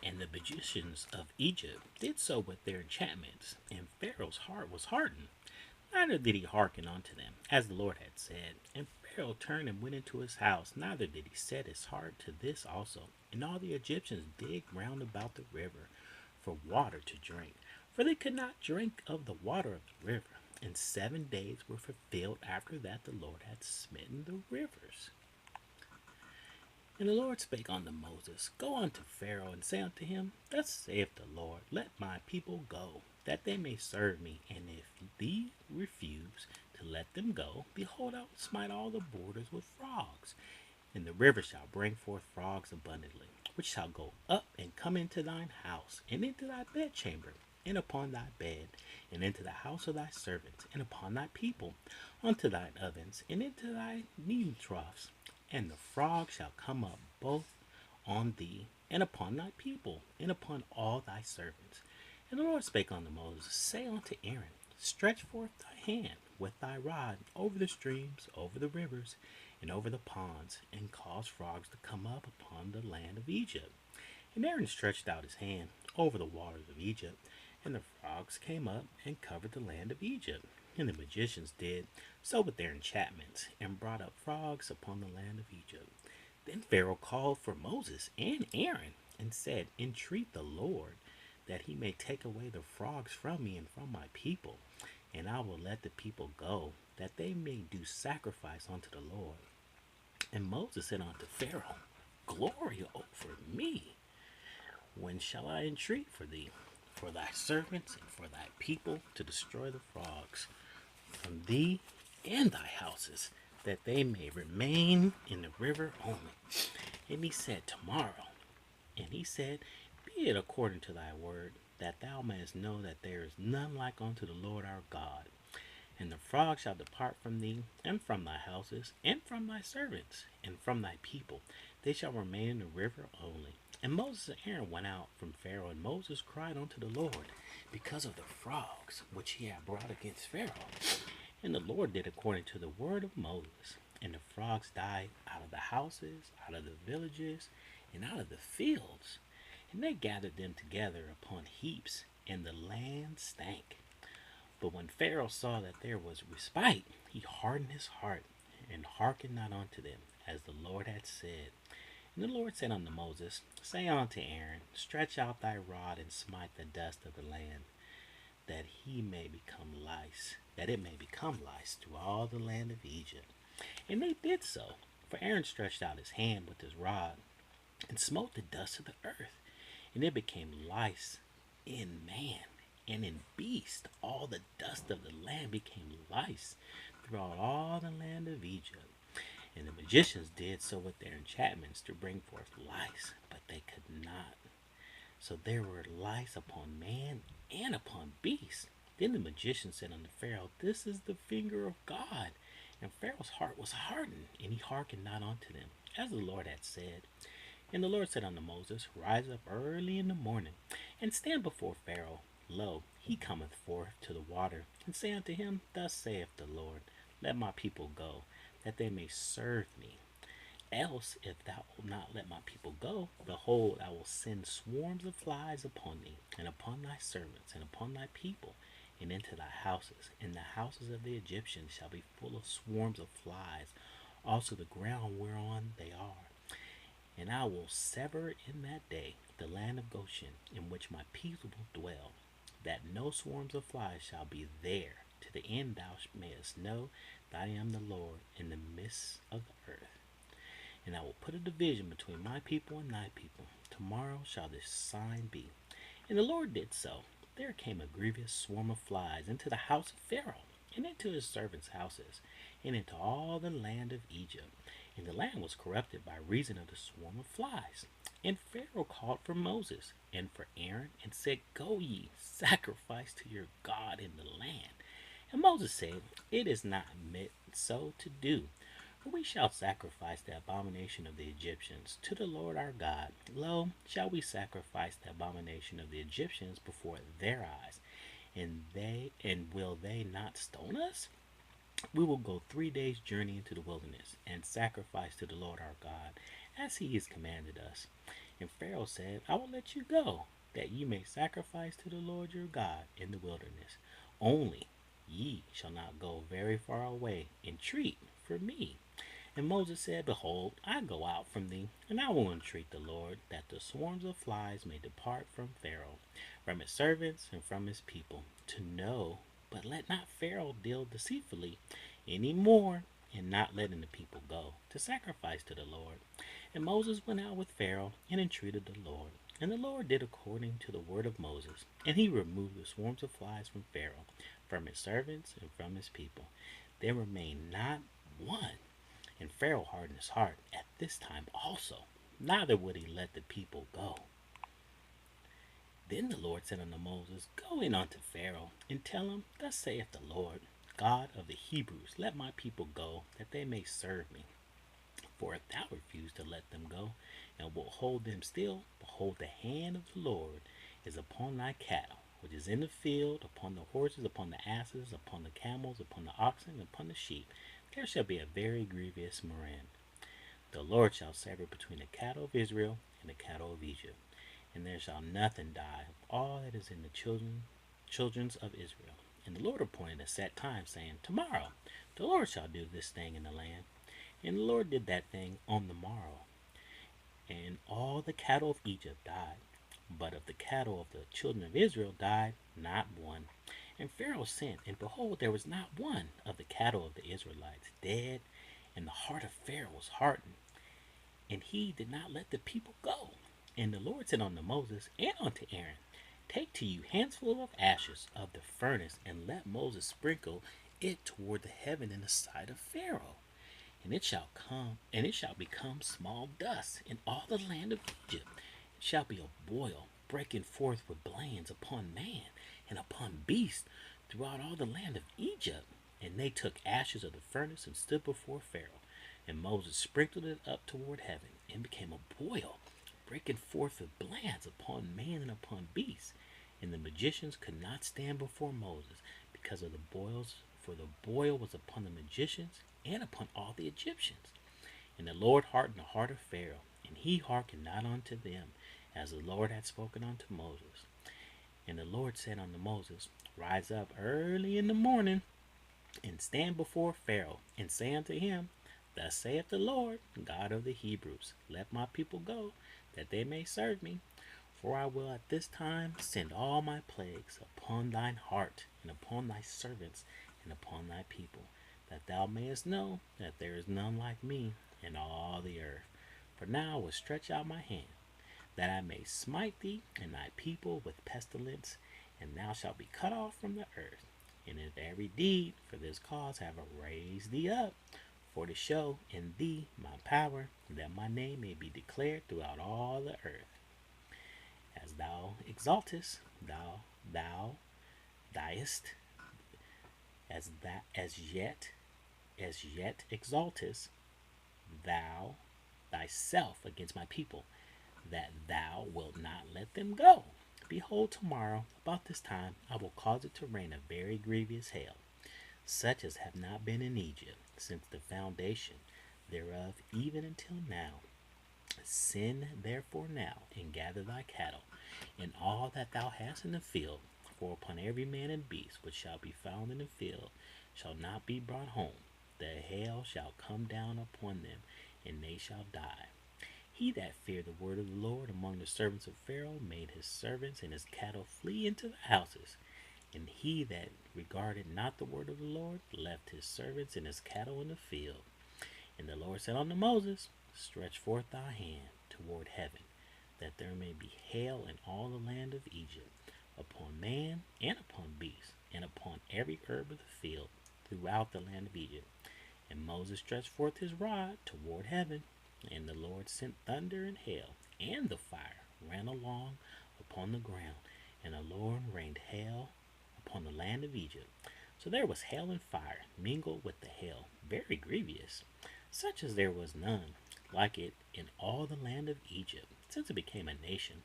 And the magicians of Egypt did so with their enchantments, and Pharaoh's heart was hardened. Neither did he hearken unto them, as the Lord had said. And Pharaoh turned and went into his house, neither did he set his heart to this also. And all the Egyptians digged round about the river for water to drink, for they could not drink of the water of the river. And 7 days were fulfilled after that the Lord had smitten the rivers. And the Lord spake unto Moses, Go unto Pharaoh, and say unto him, Thus saith the Lord, Let my people go, that they may serve me. And if thee refuse to let them go, behold, I will smite all the borders with frogs. And the river shall bring forth frogs abundantly, which shall go up and come into thine house, and into thy bedchamber, and upon thy bed, and into the house of thy servants, and upon thy people, unto thine ovens, and into thy kneading troughs. And the frog shall come up both on thee, and upon thy people, and upon all thy servants. And the Lord spake unto Moses, Say unto Aaron, Stretch forth thy hand with thy rod over the streams, over the rivers, and over the ponds, and cause frogs to come up upon the land of Egypt. And Aaron stretched out his hand over the waters of Egypt, and the frogs came up and covered the land of Egypt. And the magicians did so with their enchantments, and brought up frogs upon the land of Egypt. Then Pharaoh called for Moses and Aaron, and said, Entreat the Lord, that he may take away the frogs from me and from my people, and I will let the people go, that they may do sacrifice unto the Lord. And Moses said unto Pharaoh, Glory over me! When shall I entreat for thee, for thy servants, and for thy people, to destroy the frogs from thee and thy houses, that they may remain in the river only? And he said, Tomorrow. And he said, Be it according to thy word, that thou mayest know that there is none like unto the Lord our God. And the frog shall depart from thee, and from thy houses, and from thy servants, and from thy people. They shall remain in the river only. And Moses and Aaron went out from Pharaoh, and Moses cried unto the Lord because of the frogs which he had brought against Pharaoh. And the Lord did according to the word of Moses. And the frogs died out of the houses, out of the villages, and out of the fields. And they gathered them together upon heaps, and the land stank. But when Pharaoh saw that there was respite, he hardened his heart, and hearkened not unto them, as the Lord had said. And the Lord said unto Moses, Say unto Aaron, Stretch out thy rod, and smite the dust of the land, that he may become lice, that it may become lice through all the land of Egypt. And they did so, for Aaron stretched out his hand with his rod, and smote the dust of the earth, and it became lice in man and in beast. All the dust of the land became lice throughout all the land of Egypt. And the magicians did so with their enchantments to bring forth lice, but they could not. So there were lice upon man and upon beast. Then the magician said unto Pharaoh, This is the finger of God. And Pharaoh's heart was hardened, and he hearkened not unto them, as the Lord had said. And the Lord said unto Moses, Rise up early in the morning, and stand before Pharaoh. Lo, he cometh forth to the water, and say unto him, Thus saith the Lord, Let my people go, that they may serve me. Else, if thou wilt not let my people go, behold, I will send swarms of flies upon thee, and upon thy servants, and upon thy people, and into thy houses. And the houses of the Egyptians shall be full of swarms of flies, also the ground whereon they are. And I will sever in that day the land of Goshen, in which my people dwell, that no swarms of flies shall be there, to the end thou mayest know that I am the Lord in the midst of the earth. And I will put a division between my people and thy people. Tomorrow shall this sign be. And the Lord did so. There came a grievous swarm of flies into the house of Pharaoh, and into his servants' houses, and into all the land of Egypt. And the land was corrupted by reason of the swarm of flies. And Pharaoh called for Moses and for Aaron, and said, Go ye, sacrifice to your God in the land. And Moses said, It is not meet so to do. For we shall sacrifice the abomination of the Egyptians to the Lord our God. Lo, shall we sacrifice the abomination of the Egyptians before their eyes? And will they not stone us? We will go 3 days' journey into the wilderness, and sacrifice to the Lord our God, as he has commanded us. And Pharaoh said, I will let you go, that ye may sacrifice to the Lord your God in the wilderness. Only ye shall not go very far away. Entreat for me. And Moses said, Behold, I go out from thee, and I will entreat the Lord, that the swarms of flies may depart from Pharaoh, from his servants, and from his people, to know, but let not Pharaoh deal deceitfully any more, in not letting the people go, to sacrifice to the Lord. And Moses went out with Pharaoh, and entreated the Lord. And the Lord did according to the word of Moses, and he removed the swarms of flies from Pharaoh, from his servants, and from his people. There remained not one. And Pharaoh hardened his heart at this time also, neither would he let the people go. Then the Lord said unto Moses, Go in unto Pharaoh, and tell him, Thus saith the Lord, God of the Hebrews, Let my people go, that they may serve me. For if thou refuse to let them go, and wilt hold them still, behold, the hand of the Lord is upon thy cattle, which is in the field, upon the horses, upon the asses, upon the camels, upon the oxen, and upon the sheep. There shall be a very grievous murrain. The Lord shall sever between the cattle of Israel and the cattle of Egypt, and there shall nothing die of all that is in the children's of Israel. And the Lord appointed a set time, saying, Tomorrow the Lord shall do this thing in the land. And the Lord did that thing on the morrow. And all the cattle of Egypt died, but of the cattle of the children of Israel died not one. And Pharaoh sent, and behold, there was not one of the cattle of the Israelites dead, and the heart of Pharaoh was hardened, and he did not let the people go. And the Lord said unto Moses and unto Aaron, Take to you handsful of ashes of the furnace, and let Moses sprinkle it toward the heaven in the sight of Pharaoh. And it shall become small dust in all the land of Egypt. It shall be a boil, breaking forth with blains upon man and upon beast throughout all the land of Egypt. And they took ashes of the furnace and stood before Pharaoh. And Moses sprinkled it up toward heaven, and became a boil, breaking forth with blains upon man and upon beast. And the magicians could not stand before Moses because of the boils, for the boil was upon the magicians and upon all the Egyptians. And the Lord hardened the heart of Pharaoh, and he hearkened not unto them, as the Lord had spoken unto Moses. And the Lord said unto Moses, Rise up early in the morning, and stand before Pharaoh, and say unto him, Thus saith the Lord, God of the Hebrews, Let my people go, that they may serve me. For I will at this time send all my plagues upon thine heart, and upon thy servants, and upon thy people, that thou mayest know that there is none like me in all the earth. For now I will stretch out my hand, that I may smite thee and thy people with pestilence, and thou shalt be cut off from the earth. And in every deed for this cause have I raised thee up, for to show in thee my power, that my name may be declared throughout all the earth. As thou exaltest, thou diest, as yet exaltest thou thyself against my people, that thou wilt not let them go. Behold, tomorrow about this time I will cause it to rain a very grievous hail, such as have not been in Egypt since the foundation thereof even until now. Send therefore now, and gather thy cattle, and all that thou hast in the field, for upon every man and beast which shall be found in the field shall not be brought home. The hail shall come down upon them, and they shall die. He that feared the word of the Lord among the servants of Pharaoh made his servants and his cattle flee into the houses. And he that regarded not the word of the Lord left his servants and his cattle in the field. And the Lord said unto Moses, Stretch forth thy hand toward heaven, that there may be hail in all the land of Egypt, upon man and upon beast, and upon every herb of the field throughout the land of Egypt. And Moses stretched forth his rod toward heaven, and the Lord sent thunder and hail, and the fire ran along upon the ground, and the Lord rained hail upon the land of Egypt. So there was hail and fire mingled with the hail, very grievous, such as there was none like it in all the land of Egypt, since it became a nation.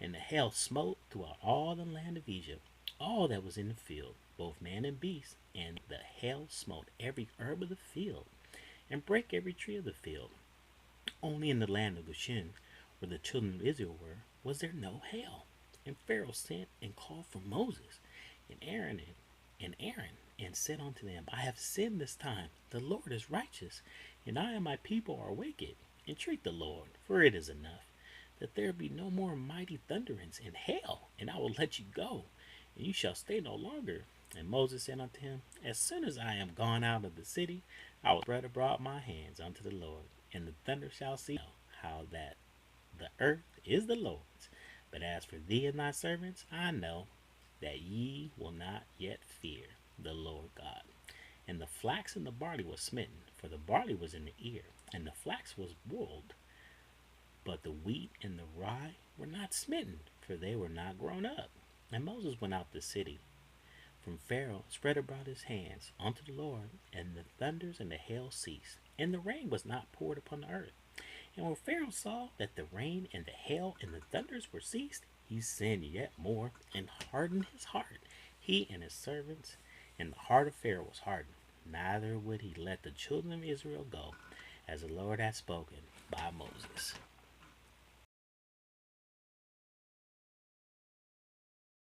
And the hail smote throughout all the land of Egypt, all that was in the field, both man and beast, and the hail smote every herb of the field, and brake every tree of the field. Only in the land of Goshen where the children of Israel were, was there no hail. And Pharaoh sent and called for Moses and Aaron and said unto them, I have sinned this time. The Lord is righteous, and I and my people are wicked. Entreat the Lord, for it is enough, that there be no more mighty thunderings and hail, and I will let you go, and you shall stay no longer. And Moses said unto him, As soon as I am gone out of the city, I will spread abroad my hands unto the Lord, and the thunder shall cease, how that the earth is the Lord's. But as for thee and thy servants, I know that ye will not yet fear the Lord God. And the flax and the barley was smitten, for the barley was in the ear, and the flax was boiled, but the wheat and the rye were not smitten, for they were not grown up. And Moses went out the city from Pharaoh, spread abroad his hands unto the Lord, and the thunders and the hail ceased, and the rain was not poured upon the earth. And when Pharaoh saw that the rain and the hail and the thunders were ceased, he sinned yet more, and hardened his heart, he and his servants, and the heart of Pharaoh was hardened. Neither would he let the children of Israel go, as the Lord had spoken by Moses.